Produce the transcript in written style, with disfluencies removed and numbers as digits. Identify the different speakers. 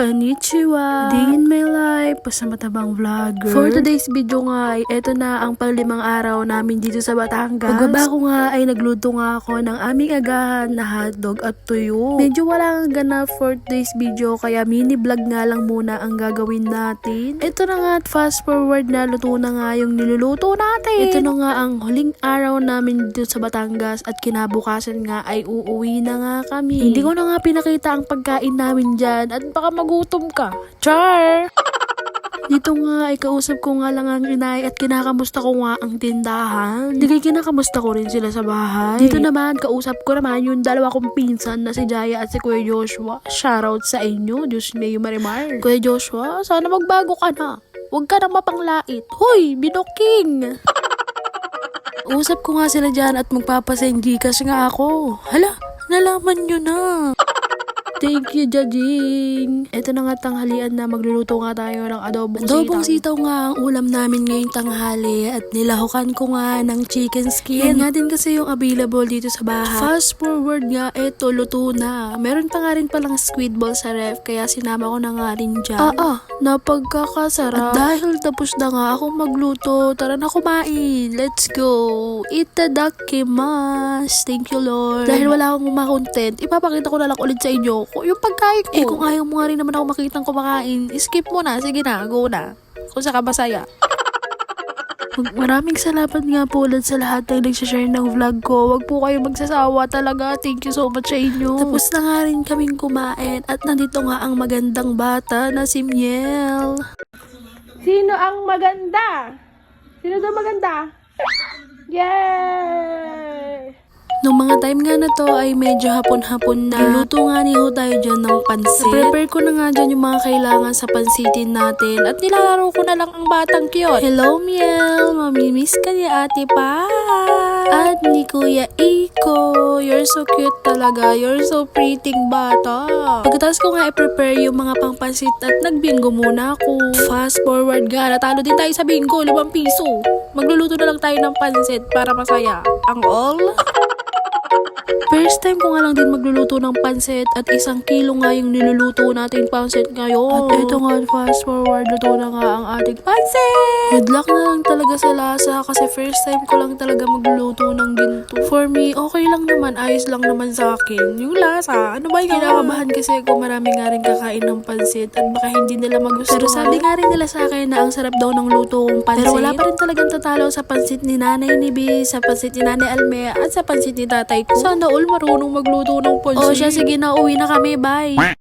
Speaker 1: Konnichiwa! Day in my life, pasamatabang vlogger. For today's video nga ay eto na ang panglimang araw namin dito sa Batangas. Pagbaba ko nga ay nagluto nga ako ng aming agahan na hotdog at tuyo. Medyo wala nga ganap for today's video kaya mini vlog nga lang muna ang gagawin natin. Ito na nga at fast forward na luto na nga yung niluluto natin. Ito na nga ang huling araw namin dito sa Batangas at kinabukasan nga ay uuwi na nga kami. Hindi ko na nga pinakita ang pagkain namin dyan at baka magutom ka. Char! Dito nga ay kausap ko nga lang ang inay at kinakamusta ko nga ang tindahan. Hindi kinakamusta ko rin sila sa bahay. Dito naman kausap ko naman yung dalawa kong pinsan na si Jaya at si Kuya Joshua. Shoutout sa inyo, Diyos mayo marimar. Kuya Joshua, sana magbago ka na. Huwag ka na mapanglait. Hoy, binoking! Usap ko nga sila dyan at magpapasend Gcash nga ako. Hala, nalaman nyo na. Thank you, Jajing. Ito na nga tanghalian na magluluto nga tayo ng adobong sitaw. Adobong sitaw nga ang ulam namin ngayong tanghali at nilahukan ko nga ng chicken skin. Yan nga din kasi yung available dito sa bahay. Fast forward nga, eto, luto na. Meron pa nga rin palang squid ball sa ref kaya sinama ko na nga rin dyan. Napagkakasarap. At dahil tapos na nga akong magluto, tara na kumain. Let's go. Itadakimasu. Thank you, Lord. Dahil wala akong content, ipapakita ko na lang ulit sa inyo yung pagkain ko. Kung ayaw mo nga rin naman ako makitang kumakain, skip mo na. Sige na, go na. Kung saka masaya. Maraming salamat nga po ulit sa lahat ng nagsashare ng vlog ko. Wag po kayo magsasawa talaga. Thank you so much sa inyo. Tapos na nga rin kaming kumain at nandito nga ang magandang bata na si Miel. Sino ang maganda? Sino daw maganda? Yay! Nung mga time nga na to ay medyo hapon-hapon na. Niluto nga niyo tayo dyan ng pansit. Prepare ko na nga dyan yung mga kailangan sa pansitin natin. At nilalaro ko na lang ang batang cute. Hello, Miel! Mamimiss ka ni Ate Pa! At ni Kuya Iko. You're so cute talaga. You're so pretty bata. Pagkatapos ko nga i-prepare yung mga pangpansit at nagbingo muna ako. Fast forward nga. Natalo din tayo sa bingo. 5 piso. Magluluto na lang tayo ng pansit para masaya. Ang all? First time ko nga lang din magluluto ng pansit at 1 kilo nga yung niluluto nating pansit ngayon. At ito nga, fast forward, luto na nga ang ating pansit! Good luck na lang talaga sa lasa kasi first time ko lang talaga magluluto ng ginto. For me, okay lang naman, ayos lang naman sa akin. Yung lasa, ano ba yung kinakabahan kasi ako marami nga rin kakain ng pansit at baka hindi nila magustuhan. Pero sabi nga rin nila sa akin na ang sarap daw ng luto kong pansit. Pero wala pa rin talagang tatalo sa pansit ni Nanay Nibi, sa pansit ni Nanay Alme at sa pansit ni Tatay ko. Sana all marunong magluto ng pansit. O siya, sige na, uwi na kami, bye!